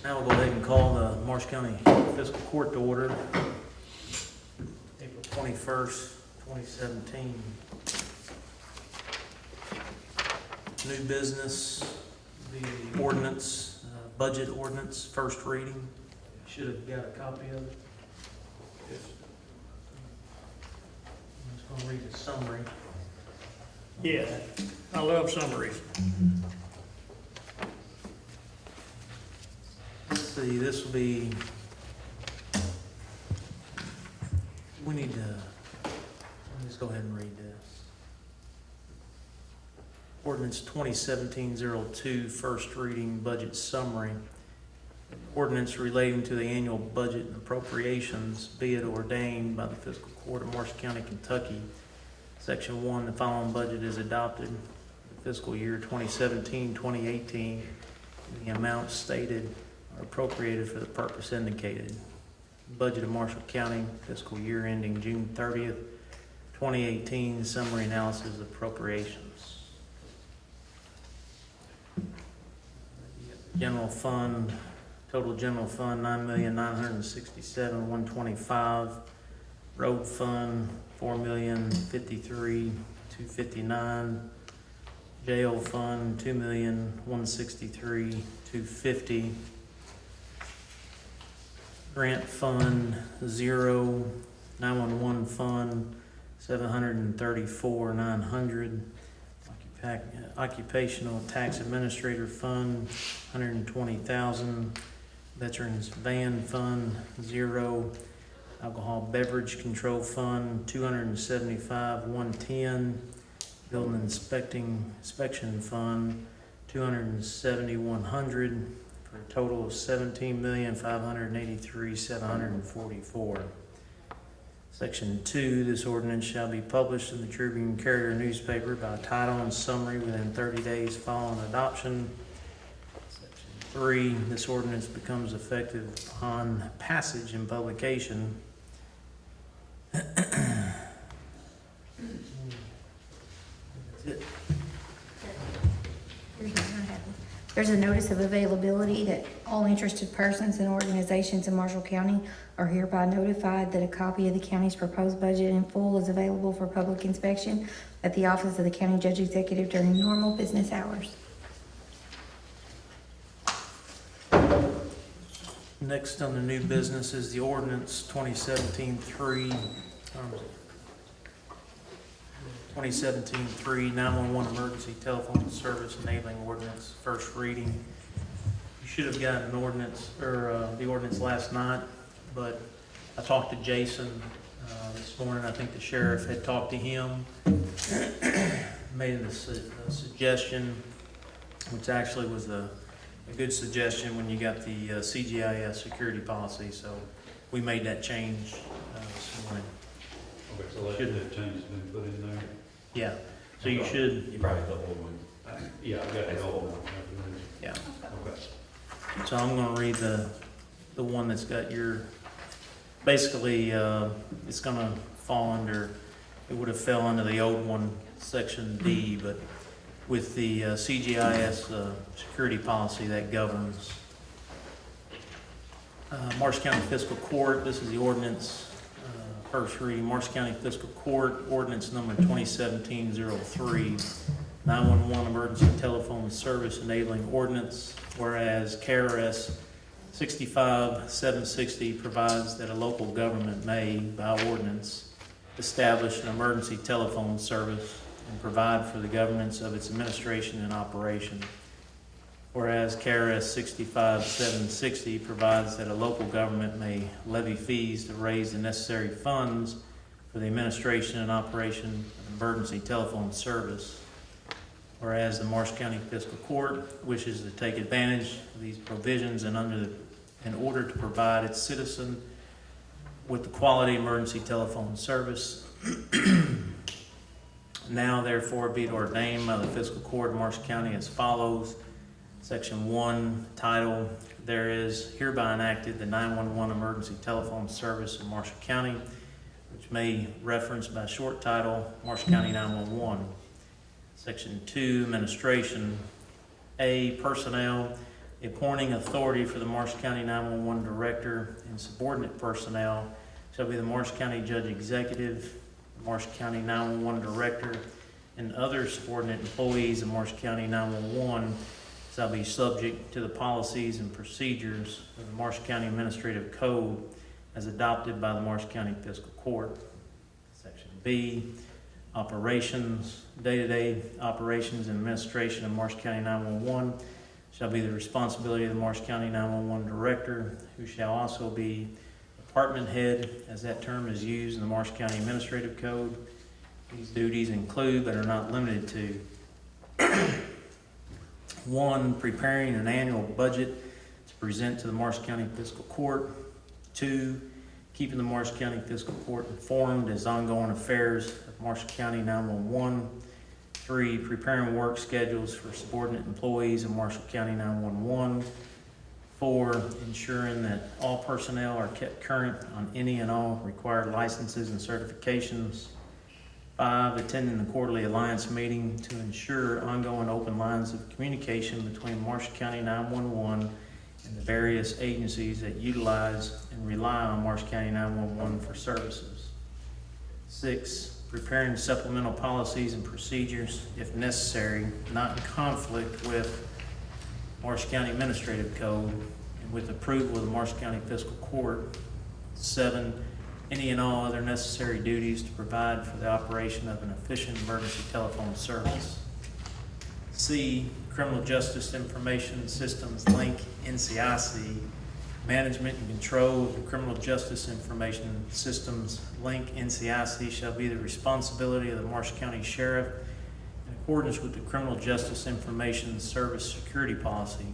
Now we'll go ahead and call the Marsh County Fiscal Court to order, April 21st, 2017. New business, the ordinance, budget ordinance, first reading. Should have got a copy of it. I'm just going to read the summary. Yeah, I love summaries. Let's see, this will be, we need to, let's go ahead and read this. Ordinance 2017-02, first reading, budget summary. Ordinance relating to the annual budget and appropriations, be it ordained by the Fiscal Court of Marsh County, Kentucky. Section 1, the following budget is adopted for fiscal year 2017-2018. The amounts stated are appropriated for the purpose indicated. Budget of Marshall County, fiscal year ending June 30th, 2018, summary analysis of appropriations. General fund, total general fund, $9,967,125. Road fund, $4,053,259. Jail fund, $2,163,250. Grant fund, 0. 911 fund, $734,900. Occupational tax administrator fund, $120,000. Veterans van fund, 0. Alcohol beverage control fund, $275,110. Building inspection fund, $270,100, for a total of $17,583,744. Section 2, this ordinance shall be published in the Tribune Courier newspaper by title and summary within 30 days following adoption. Section 3, this ordinance becomes effective upon passage and publication. There's a notice of availability that all interested persons and organizations in Marshall County are hereby notified that a copy of the county's proposed budget in full is available for public inspection at the office of the county judge executive during normal business hours. Next on the new business is the ordinance 2017-3, 911 emergency telephone service enabling ordinance, first reading. You should have gotten an ordinance, or the ordinance last night, but I talked to Jason this morning. I think the sheriff had talked to him, made a suggestion, which actually was a good suggestion when you got the CGIS security policy, so we made that change this morning. Okay, so that change has been put in there? Yeah, so you should, You probably got the old one. Yeah, I've got the old one. yeah. Okay. So I'm gonna read the one that's got your, basically, it's gonna fall under, it would have fell under the old one, section D, but with the CGIS security policy that governs. Marsh County Fiscal Court, this is the ordinance, first reading. Marsh County Fiscal Court, ordinance number 2017-03, 911 emergency telephone service enabling ordinance, whereas KRS 65760 provides that a local government may, by ordinance, establish an emergency telephone service and provide for the governance of its administration and operation. Whereas KRS 65760 provides that a local government may levy fees to raise the necessary funds for the administration and operation of emergency telephone service. Whereas the Marsh County Fiscal Court wishes to take advantage of these provisions in order to provide its citizen with the quality emergency telephone service. Now therefore be it ordained by the Fiscal Court of Marsh County as follows. Section 1, title, there is hereby enacted the 911 emergency telephone service in Marshall County, which may reference by short title, Marshall County 911. Section 2, administration. A, personnel. appointing authority for the Marshall County 911 Director and subordinate personnel shall be the Marshall County Judge Executive, Marshall County 911 Director, and other subordinate employees of Marshall County 911 shall be subject to the policies and procedures of the Marshall County Administrative Code as adopted by the Marshall County Fiscal Court. Section B, operations, day-to-day operations and administration of Marshall County 911 shall be the responsibility of the Marshall County 911 Director, who shall also be department head, as that term is used in the Marshall County Administrative Code. These duties include, but are not limited to, 1, preparing an annual budget to present to the Marshall County Fiscal Court. 2, keeping the Marshall County Fiscal Court informed as ongoing affairs of Marshall County 911. 3, preparing work schedules for subordinate employees of Marshall County 911. 4, ensuring that all personnel are kept current on any and all required licenses and certifications. 5, attending the quarterly alliance meeting to ensure ongoing open lines of communication between Marshall County 911 and the various agencies that utilize and rely on Marshall County 911 for services. 6, preparing supplemental policies and procedures, if necessary, not in conflict with Marshall County Administrative Code and with approval of the Marshall County Fiscal Court. 7, any and all other necessary duties to provide for the operation of an efficient emergency telephone service. C, Criminal Justice Information Systems Link, NCIC, management and control of the Criminal Justice Information Systems Link, NCIC, shall be the responsibility of the Marshall County Sheriff in accordance with the Criminal Justice Information Service Security Policy.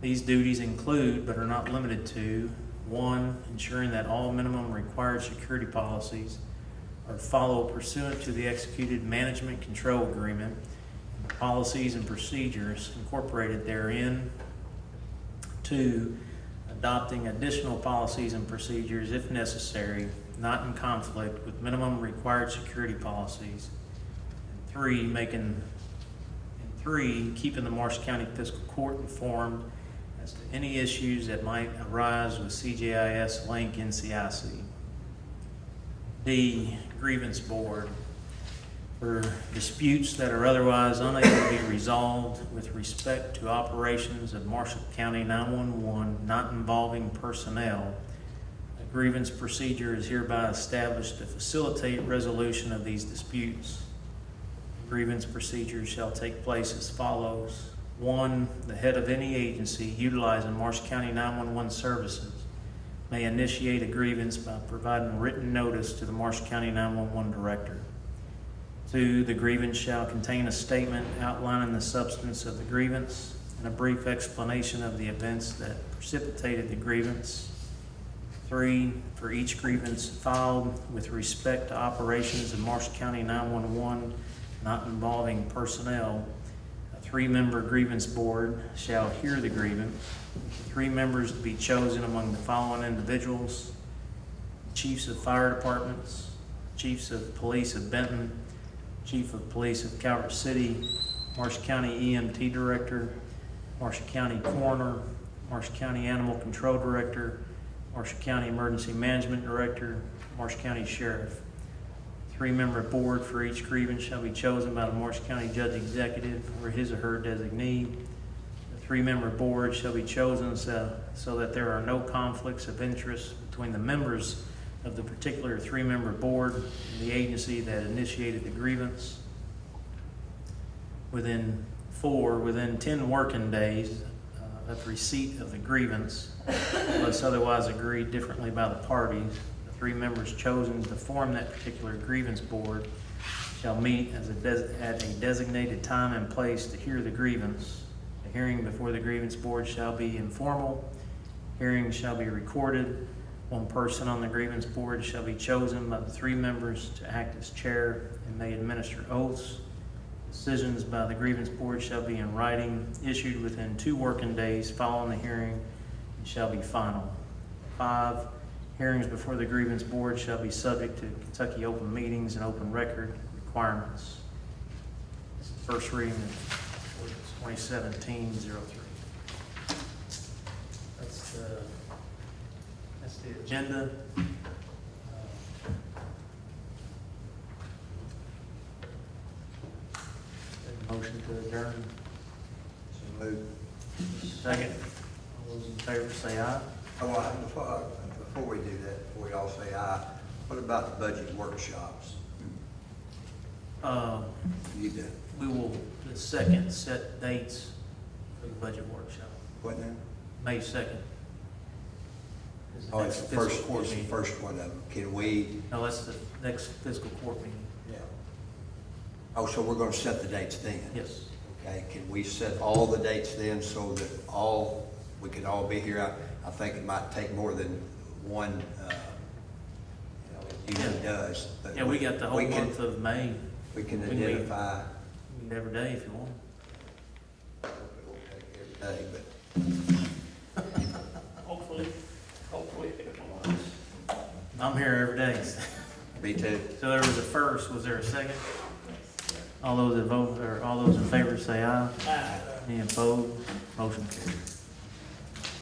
These duties include, but are not limited to, 1, ensuring that all minimum required security policies are followed pursuant to the executed management control agreement and the policies and procedures incorporated therein. 2, adopting additional policies and procedures if necessary, not in conflict with minimum required security policies. And 3, keeping the Marshall County Fiscal Court informed as to any issues that might arise with CJIS Link NCIC. D, Grievance Board. For disputes that are otherwise unable to be resolved with respect to operations of Marshall County 911 not involving personnel, a grievance procedure is hereby established to facilitate resolution of these disputes. Grievance procedures shall take place as follows. 1, the head of any agency utilizing Marshall County 911 services may initiate a grievance by providing written notice to the Marshall County 911 Director. 2, the grievance shall contain a statement outlining the substance of the grievance and a brief explanation of the events that precipitated the grievance. 3, for each grievance filed with respect to operations of Marshall County 911 not involving personnel, a 3-member grievance board shall hear the grievance. 3 members to be chosen among the following individuals: chiefs of fire departments, chiefs of police of Benton, Chief of Police of Calvert City, Marshall County EMT Director, Marshall County Coroner, Marshall County Animal Control Director, Marshall County Emergency Management Director, Marshall County Sheriff. 3-member board for each grievance shall be chosen by the Marshall County Judge Executive or his or her designee. The 3-member board shall be chosen so that there are no conflicts of interest between the members of the particular 3-member board and the agency that initiated the grievance. Within 10 working days of receipt of the grievance, unless otherwise agreed differently by the parties, the 3 members chosen to form that particular grievance board shall meet at a designated time and place to hear the grievance. The hearing before the grievance board shall be informal. Hearings shall be recorded. 1 person on the grievance board shall be chosen by the 3 members to act as chair and may administer oaths. Decisions by the grievance board shall be in writing, issued within 2 working days following the hearing, and shall be final. 5, hearings before the grievance board shall be subject to Kentucky open meetings and open record requirements. This is the first reading of ordinance 2017-03. the agenda. Motion to adjourn. So move. Second. All those in favor say aye. Before we do that, before we all say aye, what about the budget workshops? You do, We will, the second, set dates for the budget workshop, what now? May 2nd. is the Oh, next it's the fiscal court it's the meeting. first one of them. Can we, No, that's the next fiscal court meeting. yeah. Oh, so we're gonna set the dates then? Yes. Okay, can we set all the dates then so that we could all be here? I think it might take more than one, it usually does. But Yeah, we got the whole we can- month of May, We can we can meet. identify, every day if you want. we'll take every day, but Hopefully. I'm here every day. me too. So there was a first, was there a second? All those that vote, or all those in favor say aye. Aye. Any opposed? Motion carries.